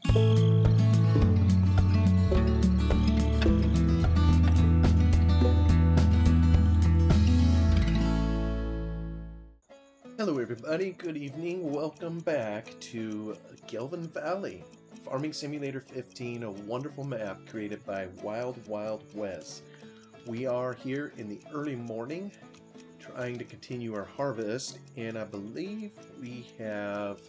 Hello everybody, good evening, welcome back to Gelvin Valley, Farming Simulator 15, a wonderful map created by Wild Wes. We are here in the early morning trying to continue our harvest, and I believe we have,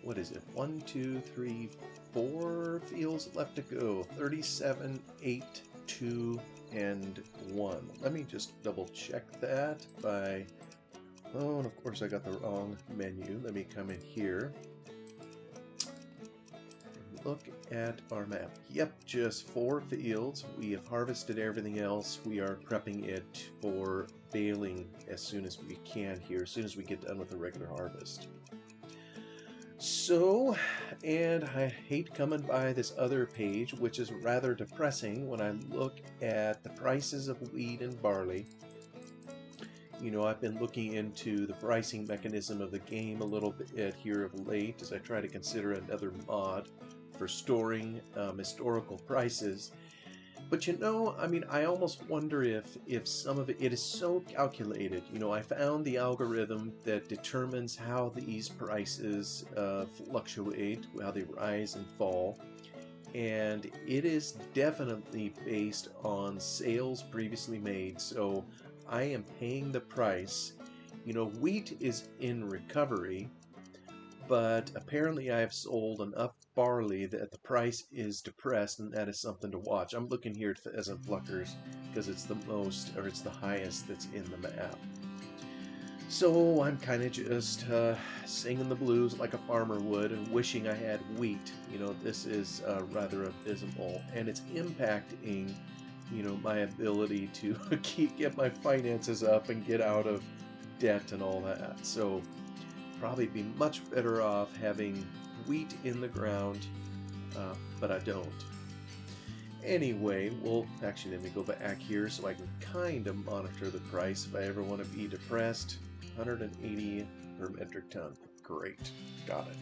what is it, 1, 2, 3, 4 fields left to go, 37, 8, 2, and 1. Let me just double check that by... Oh, and of course I got the wrong menu. Let me come in here and look at our map. Yep, just 4 fields. We have harvested everything else. We are prepping it for baling as soon as we can here, as soon as we get done with the regular harvest. So, and I hate coming by this other page, which is rather depressing when I look at the prices of wheat and barley. You know, I've been looking into the pricing mechanism of the game a little bit here of late as I try to consider another mod for storing historical prices. But you know, I mean, I almost wonder if some of it is so calculated. You know, I found the algorithm that determines how these prices fluctuate, how they rise and fall. And it is definitely based on sales previously made, so I am paying the price. You know, wheat is in recovery, but apparently I have sold enough barley that the price is depressed, and that is something to watch. I'm looking here at pheasant pluckers because it's the most, or it's the highest that's in the map. So I'm kind of just singing the blues like a farmer would and wishing I had wheat. You know, this is rather abysmal, and it's impacting, you know, my ability to get my finances up and get out of debt and all that. So probably be much better off having wheat in the ground, but I don't. Anyway, well, actually, let me go back here so I can kind of monitor the price if I ever want to be depressed. 180 per metric ton. Great. Got it.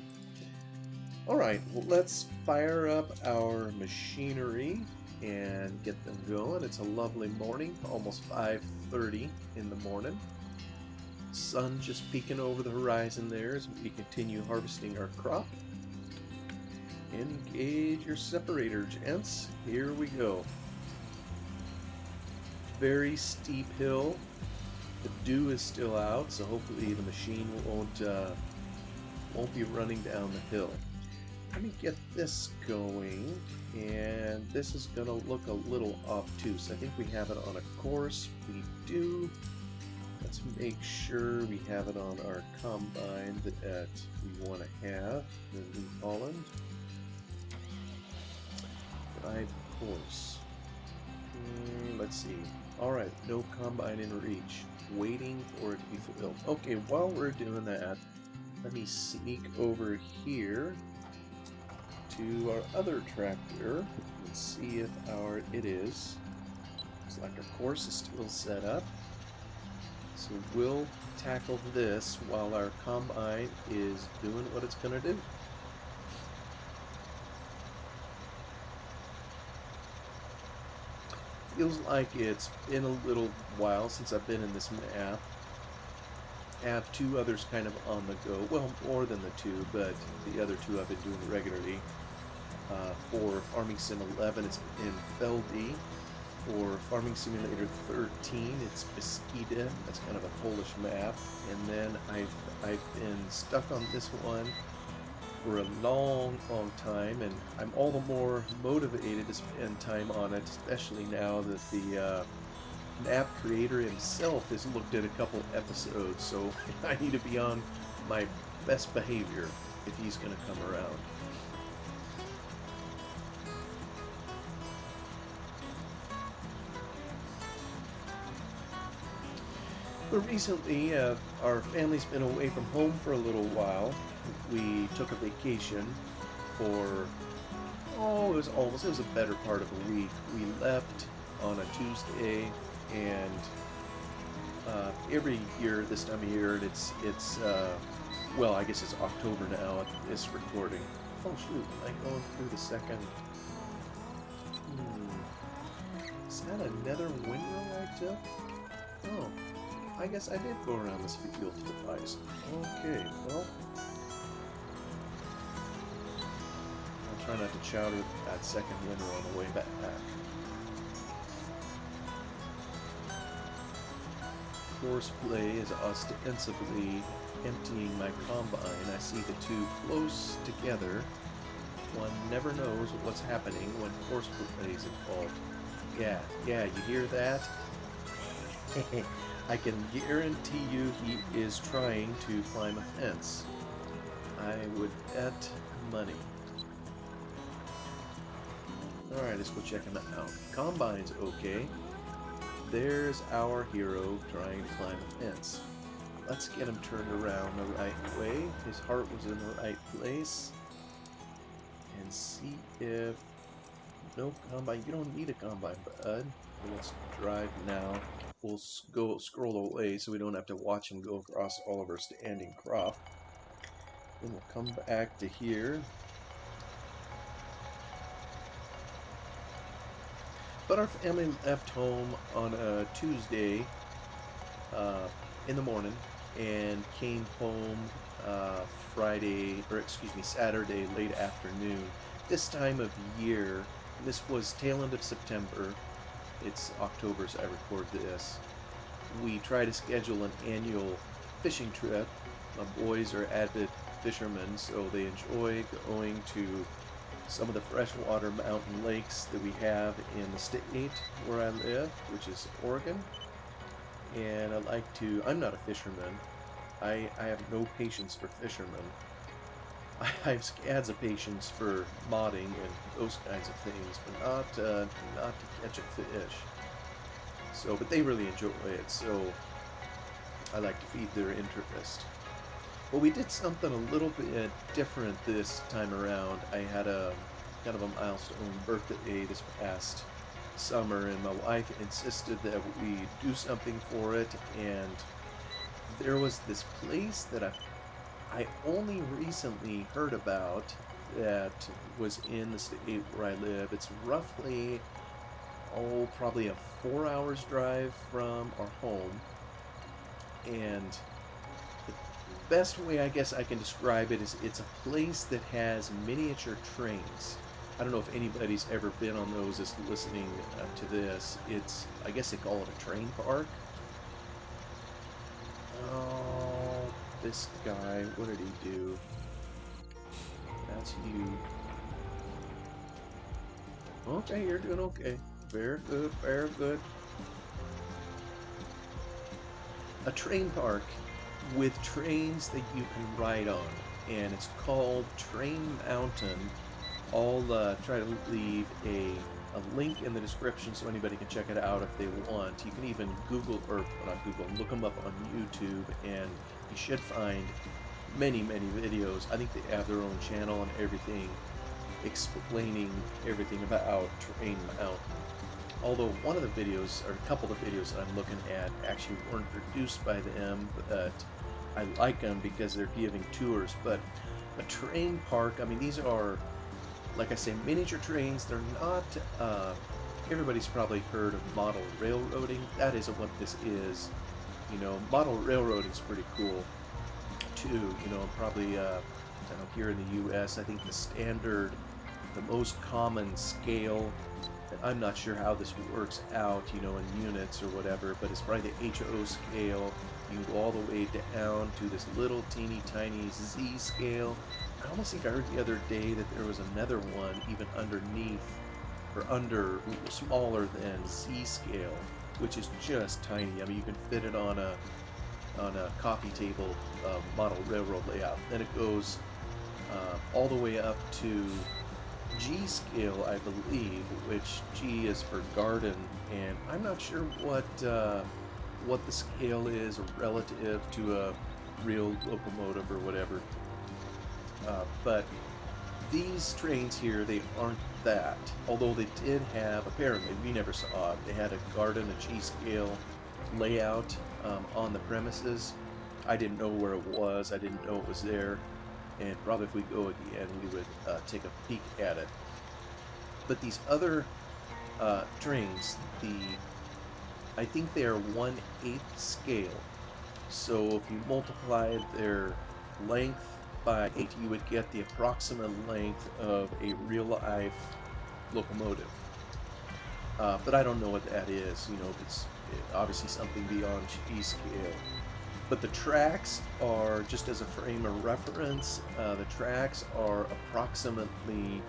Alright, well, let's fire up our machinery and get them going. It's a lovely morning, almost 5:30 in the morning. Sun just peeking over the horizon there as we continue harvesting our crop. Engage your separator, gents. Here we go. Very steep hill. The dew is still out, so hopefully the machine won't be running down the hill. Let me get this going, and this is going to look a little obtuse. I think we have it on a course. We do. Let's make sure we have it on our combine that we want to have in New Holland. Right course. Let's see. Alright, no combine in reach. Waiting for it to be filled. Okay, while we're doing that, let me sneak over here to our other tractor and see if it is. Looks like our course is still set up. So we'll tackle this while our combine is doing what it's going to do. Feels like it's been a little while since I've been in this map. I have 2 others kind of on the go. Well, more than the 2, but the other 2 I've been doing regularly. For Farming Sim 11, it's in Feldy. For Farming Simulator 13, it's Beskida. That's kind of a Polish map. And then I've been stuck on this one for a long time, and I'm all the more motivated to spend time on it, especially now that the map creator himself has looked at a couple episodes, so I need to be on my best behavior if he's going to come around. But recently, our family's been away from home for a little while. We took a vacation for, it was a better part of a week. We left on a Tuesday, and every year this time of year, it's well, I guess it's October now at this recording. Oh shoot, am I going through the second? Is that another windrow I took? Oh, I guess I did go around this field twice. Okay, well, I'll try not to chowder that second windrow on the way back. Horseplay is ostensibly emptying my combine. I see the two close together. One never knows what's happening when horseplay is involved. Yeah, you hear that? I can guarantee you he is trying to climb a fence. I would bet money. Alright, let's go check him out. Combine's okay. There's our hero trying to climb a fence. Let's get him turned around the right way. His heart was in the right place. And see if... No combine. You don't need a combine, bud. Let's drive now. We'll go scroll away so we don't have to watch him go across all of our standing crop. Then we'll come back to here. But our family left home on a Tuesday in the morning and came home Saturday late afternoon. This time of year, this was tail end of September. It's October as I record this. We try to schedule an annual fishing trip. My boys are avid fishermen, so they enjoy going to some of the freshwater mountain lakes that we have in the state where I live, which is Oregon. And I'm not a fisherman. I have no patience for fishermen. I have scads of patience for modding and those kinds of things, but not to catch a fish. So, but they really enjoy it, so I like to feed their interest. Well, we did something a little bit different this time around. I had a kind of a milestone birthday this past summer, and my wife insisted that we do something for it, and there was this place that I only recently heard about that was in the state where I live. It's roughly, probably a 4 hours drive from our home, and the best way I guess I can describe it is it's a place that has miniature trains. I don't know if anybody's ever been on those that's listening to this. I guess they call it a train park. Oh, this guy, what did he do? That's you. Okay, you're doing okay. Very good, very good. A train park with trains that you can ride on, and it's called Train Mountain. I'll try to leave a link in the description so anybody can check it out if they want. You can even Google, or not Google, look them up on YouTube, and you should find many videos. I think they have their own channel and everything, explaining everything about Train Mountain. Although one of the videos, or a couple of the videos that I'm looking at, actually weren't produced by them, but I like them because they're giving tours. But a train park, I mean, these are, like I say, miniature trains. They're not, everybody's probably heard of model railroading. That isn't what this is. You know, model railroading is pretty cool too. You know, probably, here in the US, I think the most common scale, I'm not sure how this works out, you know, in units or whatever, but it's probably the HO scale. You can go all the way down to this little teeny tiny Z scale. I almost think I heard the other day that there was another one even underneath, or smaller than Z scale, which is just tiny. I mean, you can fit it on a coffee table model railroad layout. Then it goes all the way up to G scale, I believe, which G is for garden, and I'm not sure what the scale is relative to a real locomotive or whatever. But these trains here, they aren't that. Although they did have, apparently, we never saw it, they had a garden, a G scale layout on the premises. I didn't know where it was. I didn't know it was there. And probably if we go again, we would take a peek at it. But these other trains, I think they are 1/8 scale. So if you multiply their length by 8, you would get the approximate length of a real-life locomotive. But I don't know what that is. It's obviously something beyond G scale. But the tracks are, just as a frame of reference, the tracks are approximately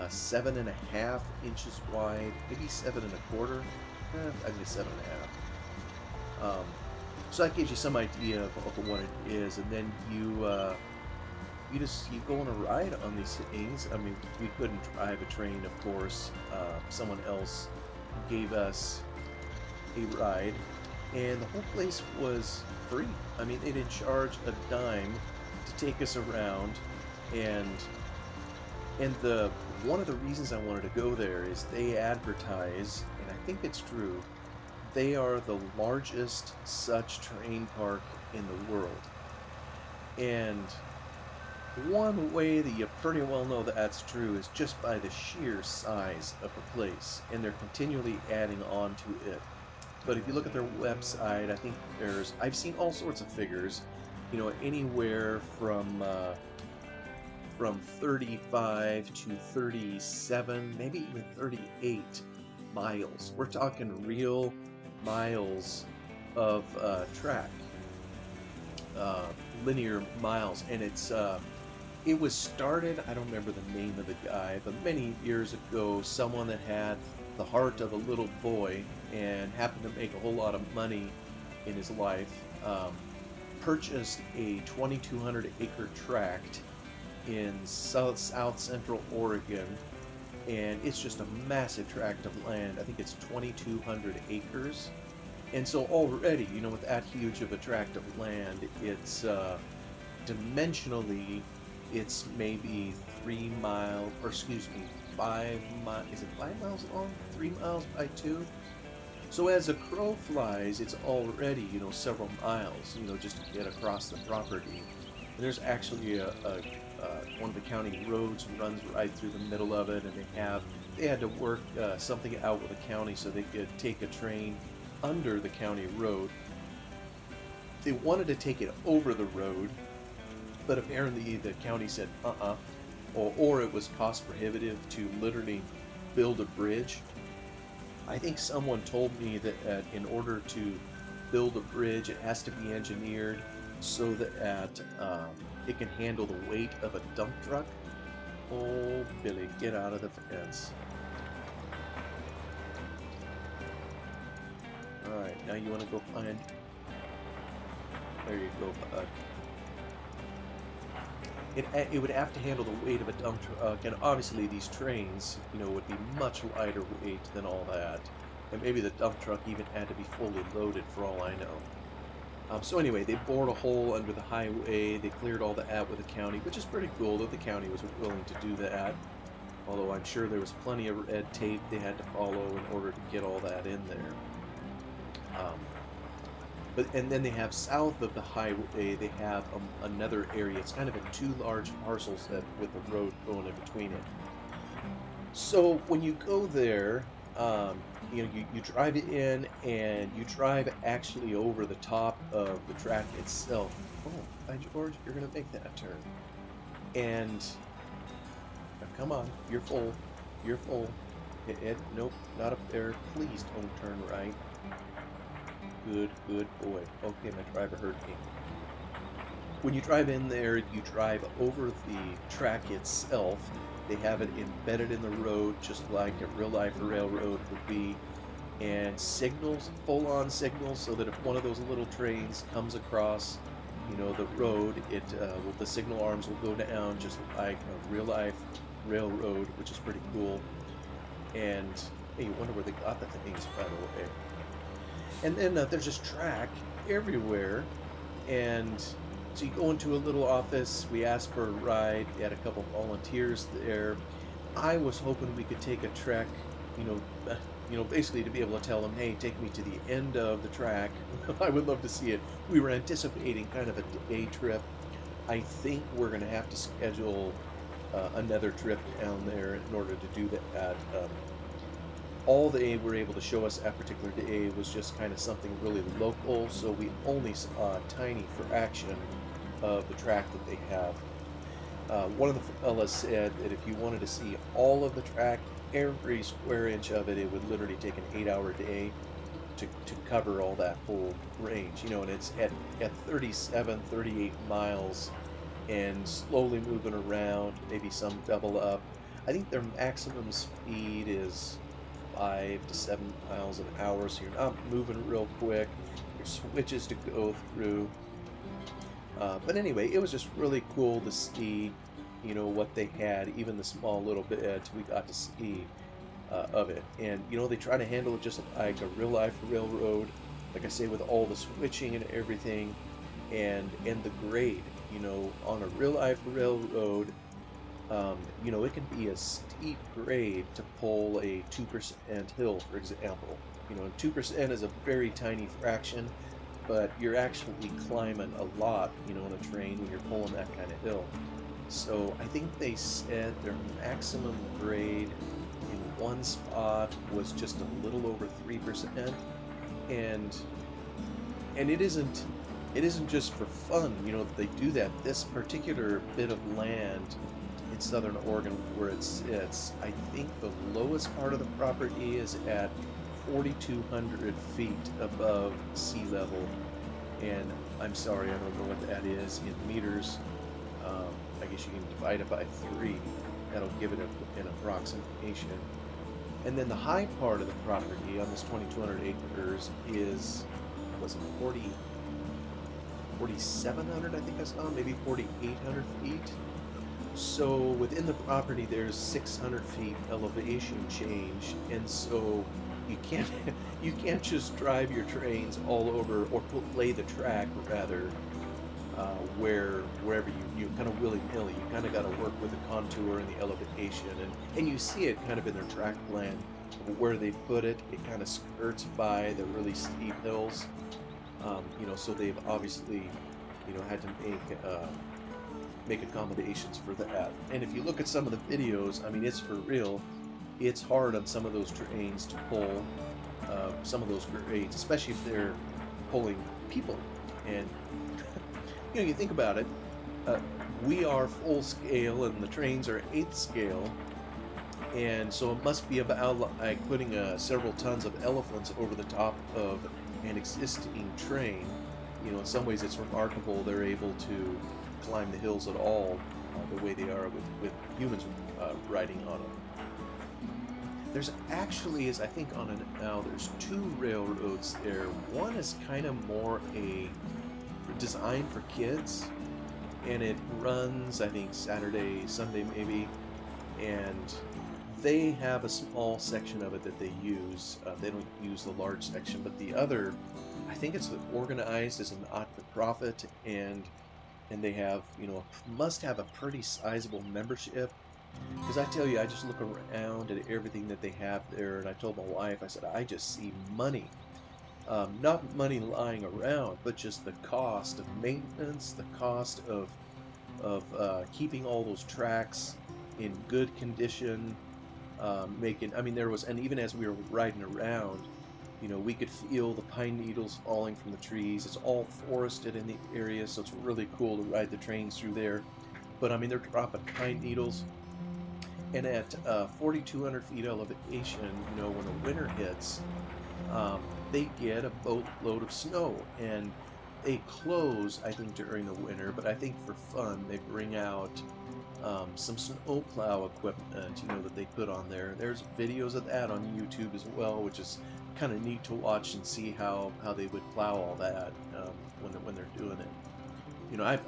7.5 inches wide, maybe 7.25. I think 7.5. So that gives you some idea of what it is, and then you go on a ride on these things. I mean, we couldn't drive a train, of course. Someone else gave us a ride, and the whole place was free. I mean, they didn't charge a dime to take us around, and one of the reasons I wanted to go there is they advertise, and I think it's true, they are the largest such train park in the world. And one way that you pretty well know that that's true is just by the sheer size of the place, and they're continually adding on to it. But if you look at their website, I think I've seen all sorts of figures, anywhere from 35 to 37, maybe even 38 miles. We're talking real miles of track, linear miles, and it was started, I don't remember the name of the guy, but many years ago, someone that had the heart of a little boy and happened to make a whole lot of money in his life, purchased a 2,200 acre tract in south central Oregon, and it's just a massive tract of land. I think it's 2,200 acres. And so already, with that huge of a tract of land, it's dimensionally, it's maybe 3 miles, or excuse me, 5 miles. Is it 5 miles long? 3 miles by 2? So as a crow flies, it's already, several miles, just to get across the property. And there's actually one of the county roads runs right through the middle of it, and they had to work something out with the county so they could take a train under the county road. They wanted to take it over the road, but apparently the county said or it was cost prohibitive to literally build a bridge. I think someone told me that in order to build a bridge, it has to be engineered so that it can handle the weight of a dump truck. Oh, Billy, get out of the fence. Alright, now you want to go find... There you go, bud. It would have to handle the weight of a dump truck, and obviously these trains, would be much lighter weight than all that. And maybe the dump truck even had to be fully loaded for all I know. So anyway, they bored a hole under the highway, they cleared all that with the county, which is pretty cool that the county was willing to do that. Although I'm sure there was plenty of red tape they had to follow in order to get all that in there. And then they have south of the highway, they have another area. It's kind of in 2 large parcels with a road going in between it. So when you go there, you drive it in, and you drive actually over the top of the track itself. Oh, by George, you're going to make that turn. And, now come on, you're full. You're full. Nope, not up there. Please don't turn right. Good boy. Okay, my driver heard me. When you drive in there, you drive over the track itself. They have it embedded in the road, just like a real-life railroad would be. And signals, full-on signals, so that if one of those little trains comes across, the road, the signal arms will go down just like a real-life railroad, which is pretty cool. And, hey, you wonder where they got the things, by the way. And then there's just track everywhere, and so you go into a little office. We asked for a ride. They had a couple volunteers there. I was hoping we could take a trek, basically to be able to tell them, hey, take me to the end of the track. I would love to see it. We were anticipating kind of a day trip. I think we're going to have to schedule another trip down there in order to do that. All they were able to show us that particular day was just kind of something really local, so we only saw a tiny fraction of the track that they have. One of the fellas said that if you wanted to see all of the track, every square inch of it, it would literally take an 8-hour day to cover all that whole range, and it's at 37, 38 miles and slowly moving around, maybe some double up. I think their maximum speed is 5 to 7 miles an hour, so you're not moving real quick. There's switches to go through. But anyway, it was just really cool to see, what they had, even the small little bit we got to see of it. And, they try to handle it just like a real life railroad, like I say, with all the switching and everything, and the grade, on a real life railroad. It can be a steep grade to pull a 2% hill, for example. 2% is a very tiny fraction, but you're actually climbing a lot, on a train when you're pulling that kind of hill. So I think they said their maximum grade in one spot was just a little over 3%, and it isn't just for fun, that they do that. This particular bit of land in southern Oregon where it sits, I think the lowest part of the property is at 4,200 feet above sea level. And I'm sorry, I don't know what that is in meters. I guess you can divide it by 3. That'll give it an approximation. And then the high part of the property on this 2,200 acres was it 4,700, I think I saw, maybe 4,800 feet. So within the property, there's 600 feet elevation change, and so you can't you can't just drive your trains all over, or lay the track rather, wherever you kind of willy-nilly. You kind of got to work with the contour and the elevation, and you see it kind of in their track plan where they put it. It kind of skirts by the really steep hills, so they've obviously had to make accommodations for that. And if you look at some of the videos, I mean, it's for real. It's hard on some of those trains to pull some of those grades, especially if they're pulling people. And you think about it, we are full scale and the trains are 8th scale, and so it must be about like putting several tons of elephants over the top of an existing train. In some ways it's remarkable they're able to climb the hills at all the way they are with humans riding on them. There's actually, as I think on it now, there's 2 railroads there. One is kind of more designed for kids, and it runs, I think, Saturday, Sunday maybe, and they have a small section of it that they use. They don't use the large section, but the other, I think it's organized as a not-for-profit, and they have, must have a pretty sizable membership. Because I tell you, I just look around at everything that they have there, and I told my wife, I said, I just see money. Not money lying around, but just the cost of maintenance, the cost of keeping all those tracks in good condition, there was, and even as we were riding around, we could feel the pine needles falling from the trees. It's all forested in the area, so it's really cool to ride the trains through there. But they're dropping pine needles. And at 4,200 feet elevation, when the winter hits, they get a boatload of snow. And they close, I think, during the winter, but I think for fun, they bring out some snowplow equipment, that they put on there. There's videos of that on YouTube as well, which is kind of neat to watch and see how they would plow all that when they're doing it. I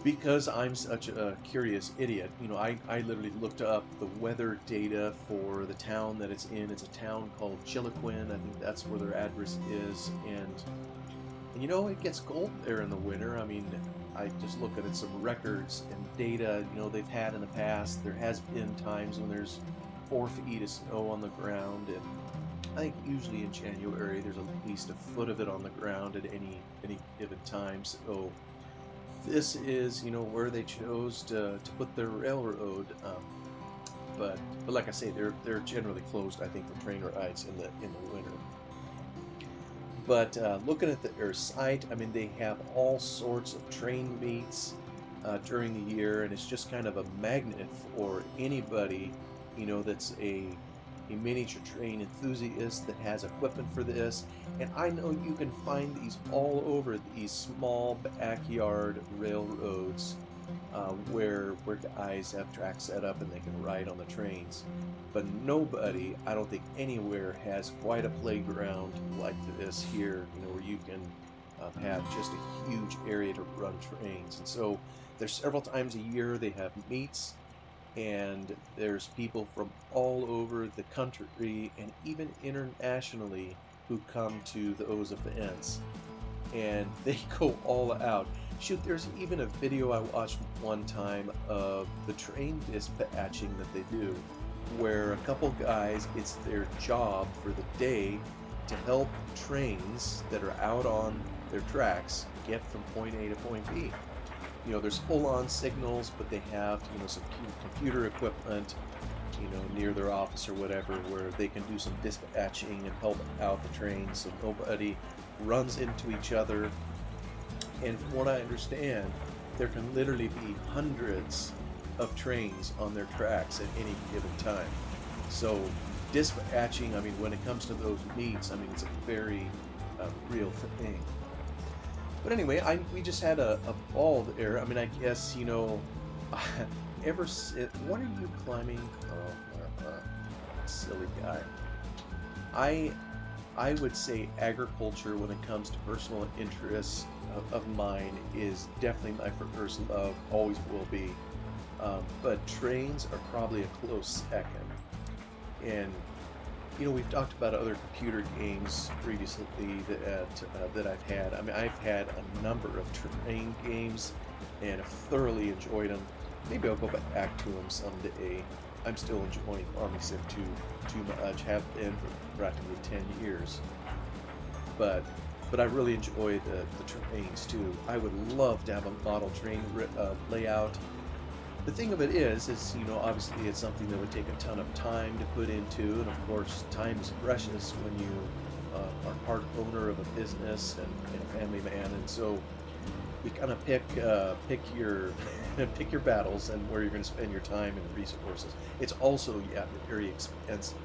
because I'm such a curious idiot, I literally looked up the weather data for the town that it's in. It's a town called Chiloquin. I think that's where their address is, and it gets cold there in the winter. I just look at some records and data, they've had in the past. There has been times when there's 4 feet of snow on the ground, I think usually in January there's at least a foot of it on the ground at any given time. So this is, where they chose to put their railroad. But like I say, they're generally closed, I think, for train rides in the winter. But looking at their site, I mean, they have all sorts of train meets during the year, and it's just kind of a magnet for anybody, that's a miniature train enthusiast that has equipment for this. And I know you can find these all over these small backyard railroads where guys have tracks set up and they can ride on the trains. But nobody, I don't think anywhere, has quite a playground like this here, where you can have just a huge area to run trains. And so there's several times a year they have meets, and there's people from all over the country and even internationally who come to those events, and they go all out. Shoot, there's even a video I watched one time of the train dispatching that they do, where a couple guys, it's their job for the day to help trains that are out on their tracks get from point A to point B. There's full-on signals, but they have, some computer equipment, near their office or whatever, where they can do some dispatching and help out the trains so nobody runs into each other. And from what I understand, there can literally be hundreds of trains on their tracks at any given time. So dispatching, I mean, when it comes to those meets, I mean, it's a very real thing. But anyway, we just had a ball there. I mean, I guess, what are you climbing? Oh, silly guy. I would say agriculture, when it comes to personal interests of mine, is definitely my first love, always will be. But trains are probably a close second. And we've talked about other computer games previously that I've had. I mean, I've had a number of train games and have thoroughly enjoyed them. Maybe I'll go back to them someday. I'm still enjoying Army Sim 2 too much. Have been for practically 10 years. But I really enjoy the trains too. I would love to have a model train layout. The thing of it is, obviously it's something that would take a ton of time to put into, and of course time is precious when you are part owner of a business and a family man, and so you kind of pick your battles and where you're going to spend your time and resources. It's also very expensive.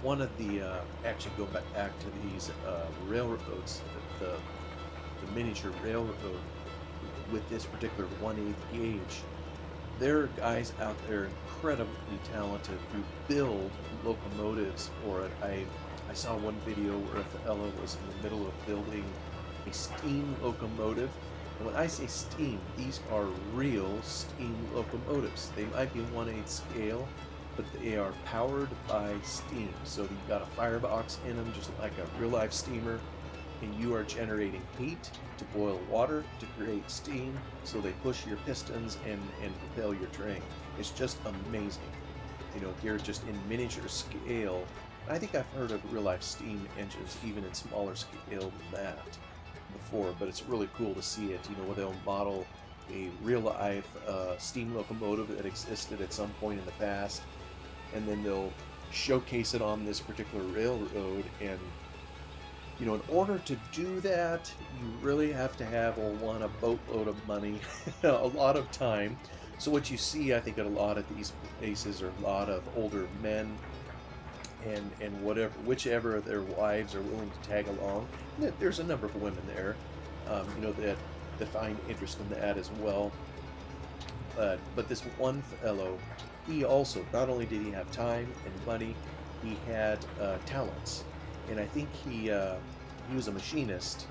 One of the actually go back to these railroads, the miniature railroad with this particular 1/8 gauge. There are guys out there incredibly talented who build locomotives for it. I saw one video where a fellow was in the middle of building a steam locomotive. And when I say steam, these are real steam locomotives. They might be 1/8 scale, but they are powered by steam. So you've got a firebox in them, just like a real life steamer, and you are generating heat to boil water to create steam, so they push your pistons and propel your train. It's just amazing. Here just in miniature scale. I think I've heard of real life steam engines even in smaller scale than that before, but it's really cool to see it, where they'll model a real life steam locomotive that existed at some point in the past, and then they'll showcase it on this particular railroad. And in order to do that, you really have to have a boatload of money, a lot of time. So what you see, I think, at a lot of these places are a lot of older men and whichever their wives are willing to tag along. There's a number of women there, that find interest in that as well. But this one fellow, he also, not only did he have time and money, he had talents. And I think he was a machinist,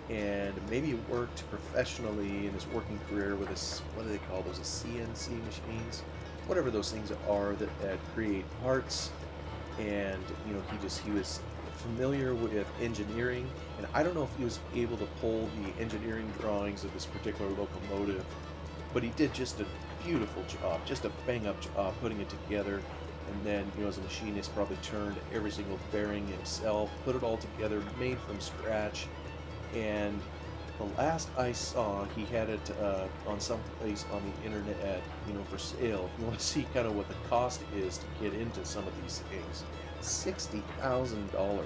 and maybe worked professionally in his working career with what do they call those, CNC machines, whatever those things are that create parts. And he was familiar with engineering, and I don't know if he was able to pull the engineering drawings of this particular locomotive, but he did just a beautiful job, just a bang up job putting it together. and then, as a machinist, probably turned every single bearing himself, put it all together, made from scratch. And the last I saw, he had it on some place on the internet, for sale. If you want to see kind of what the cost is to get into some of these things, $60,000.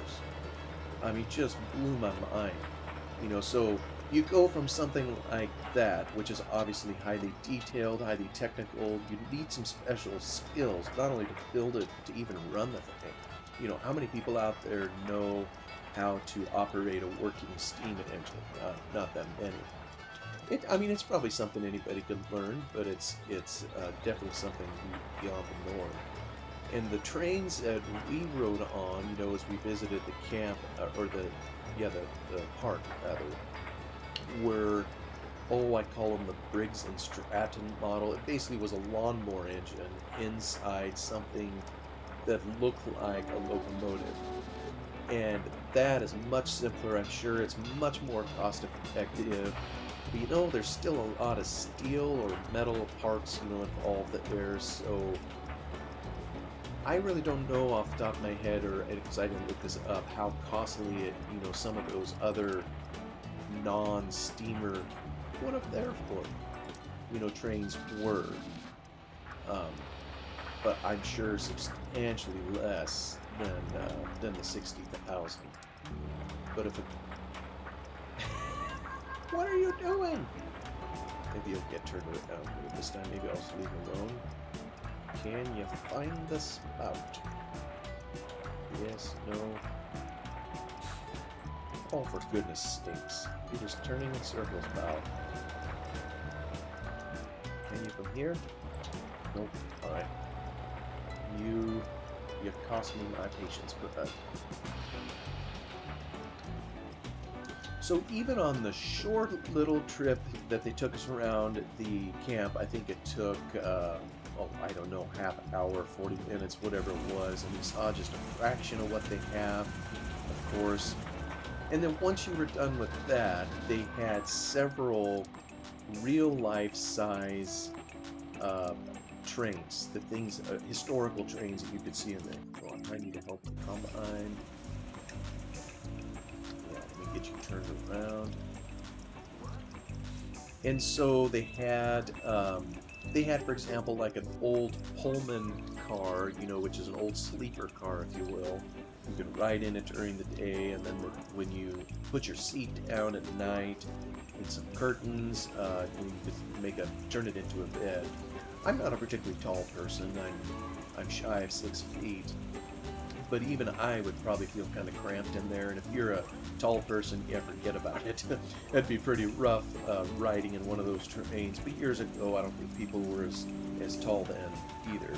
I mean, just blew my mind. So you go from something like that, which is obviously highly detailed, highly technical. You need some special skills, not only to build it, to even run the thing. How many people out there know how to operate a working steam engine? Not that many. I mean, it's probably something anybody could learn, but it's definitely something beyond the norm. And the trains that we rode on, as we visited the camp, or the park rather, were, I call them the Briggs and Stratton model. It basically was a lawnmower engine inside something that looked like a locomotive. And that is much simpler. I'm sure it's much more cost effective. But there's still a lot of steel or metal parts, involved there. So I really don't know off the top of my head, or because I didn't look this up, how costly some of those other non-steamer, what up there for, trains were. But I'm sure substantially less than the 60,000. But if it, what are you doing? Maybe you'll get turned around. This time, maybe I'll just leave him alone. Can you find the spout? Yes, no. Oh, for goodness sakes. You're just turning in circles, pal. Can you from here? Nope. Alright. You cost me my patience with that. So even on the short little trip that they took us around the camp, I think it took, I don't know, half hour, 40 minutes, whatever it was, and we saw just a fraction of what they have, of course. And then once you were done with that, they had several real-life size trains, the things, historical trains that you could see in there. Hold on, I need to help the combine. Yeah, let me get you turned around. And so they had, for example, like an old Pullman car, which is an old sleeper car, if you will. You could ride in it during the day, and then when you put your seat down at night, and some curtains, you could turn it into a bed. I'm not a particularly tall person. I'm shy of 6 feet, but even I would probably feel kind of cramped in there. And if you're a tall person, yeah, forget about it. That'd be pretty rough riding in one of those trains. But years ago, I don't think people were as tall then either.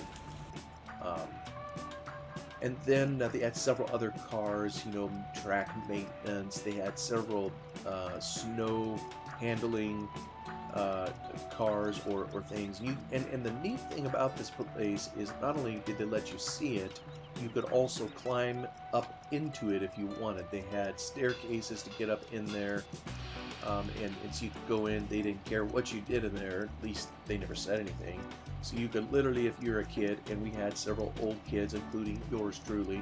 And then they had several other cars, track maintenance. They had several snow handling cars or things. And the neat thing about this place is not only did they let you see it, you could also climb up into it if you wanted. They had staircases to get up in there, and so you could go in. They didn't care what you did in there. At least they never said anything. So you could literally, if you're a kid, and we had several old kids, including yours truly,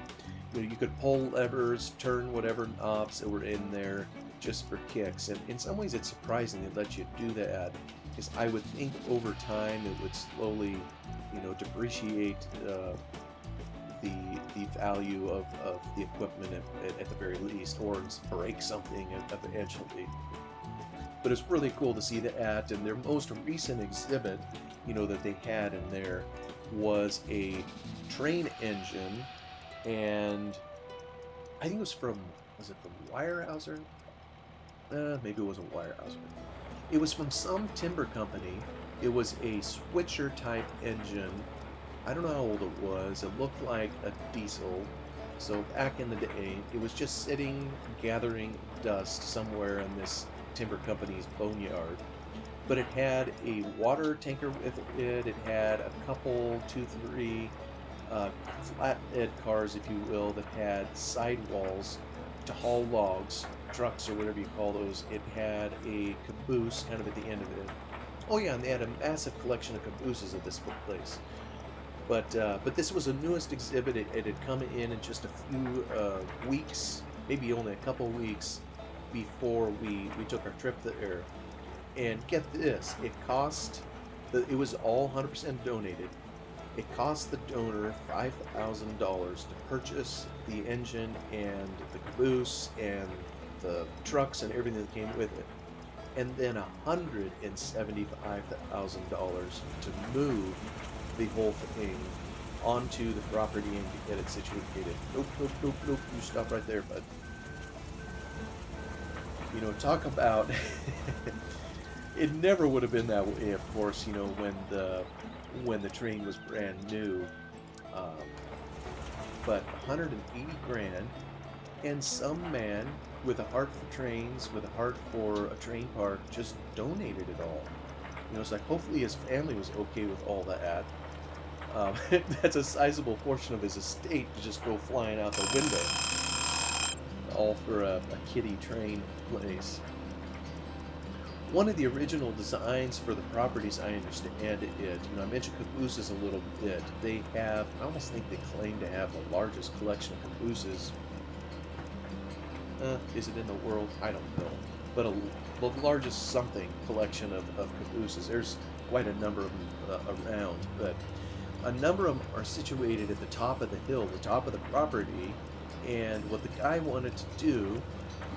you could pull levers, turn whatever knobs that were in there just for kicks. And in some ways, it's surprising they let you do that, because I would think over time it would slowly, depreciate the value of the equipment at the very least, or break something eventually. But it's really cool to see that. And their most recent exhibit, that they had in there was a train engine, and I think it was from Weyerhaeuser? Maybe it wasn't Weyerhaeuser. It was from some timber company. It was a switcher type engine. I don't know how old it was. It looked like a diesel. So back in the day, it was just sitting, gathering dust somewhere in this timber company's boneyard. But it had a water tanker with it. It had a couple, 2, 3 flatbed cars, if you will, that had sidewalls to haul logs, trucks, or whatever you call those. It had a caboose kind of at the end of it. Oh yeah, and they had a massive collection of cabooses at this place. But this was the newest exhibit. It had come in just a few weeks, maybe only a couple weeks before we took our trip there. And get this, it was all 100% donated. It cost the donor $5,000 to purchase the engine and the caboose and the trucks and everything that came with it, and then $175,000 to move the whole thing onto the property and to get it situated. Nope, nope, nope, nope. You stop right there, bud. You know, talk about it never would have been that way, of course, you know, when the train was brand new. Um, but 180 grand, and some man with a heart for trains, with a heart for a train park, just donated it all. You know, it's like hopefully his family was okay with all that. That's a sizable portion of his estate to just go flying out the window, all for a kiddie train place. One of the original designs for the properties, I understand it, you know, I mentioned cabooses a little bit. They have, I almost think they claim to have the largest collection of cabooses. Is it in the world? I don't know. But the largest something collection of cabooses. There's quite a number of them around, but a number of them are situated at the top of the hill, the top of the property, and what the guy wanted to do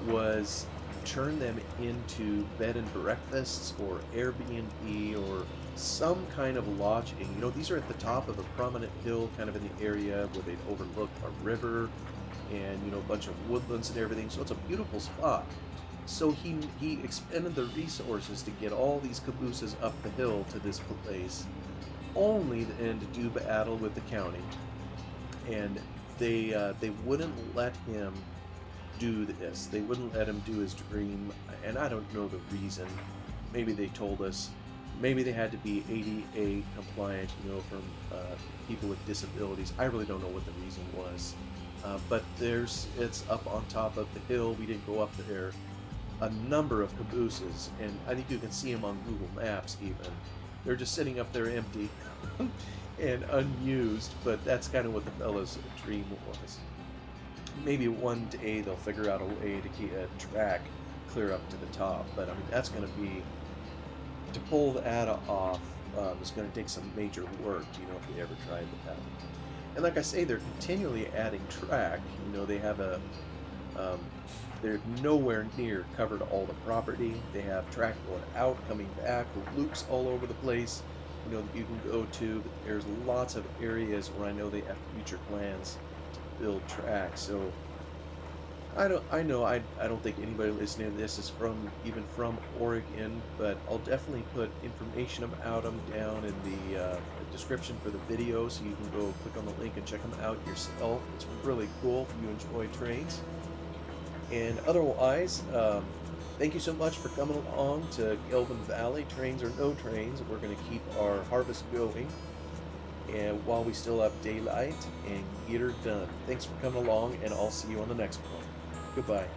was turn them into bed and breakfasts or Airbnb or some kind of lodging. You know, these are at the top of a prominent hill, kind of in the area where they'd overlook a river and, you know, a bunch of woodlands and everything. So it's a beautiful spot. So he expended the resources to get all these cabooses up the hill to this place, only then to do battle with the county, and they wouldn't let him do this. They wouldn't let him do his dream, and I don't know the reason. Maybe they told us. Maybe they had to be ADA compliant, you know, from people with disabilities. I really don't know what the reason was. But it's up on top of the hill. We didn't go up there. A number of cabooses, and I think you can see them on Google Maps even. They're just sitting up there empty and unused, but that's kind of what the fella's dream was. Maybe one day they'll figure out a way to keep a track clear up to the top, but I mean, that's going to be, to pull that off, is going to take some major work, you know, if we ever tried that. And like I say, they're continually adding track. You know, they have they're nowhere near covered all the property. They have track going out, coming back, with loops all over the place, you know, that you can go to. But there's lots of areas where I know they have future plans to build track. So I don't think anybody listening to this is even from Oregon, but I'll definitely put information about them down in the description for the video, so you can go click on the link and check them out yourself. It's really cool if you enjoy trains. And otherwise, thank you so much for coming along to Gelvin Valley, Trains or No Trains. We're going to keep our harvest going, and while we still have daylight, and get her done. Thanks for coming along, and I'll see you on the next one. Goodbye.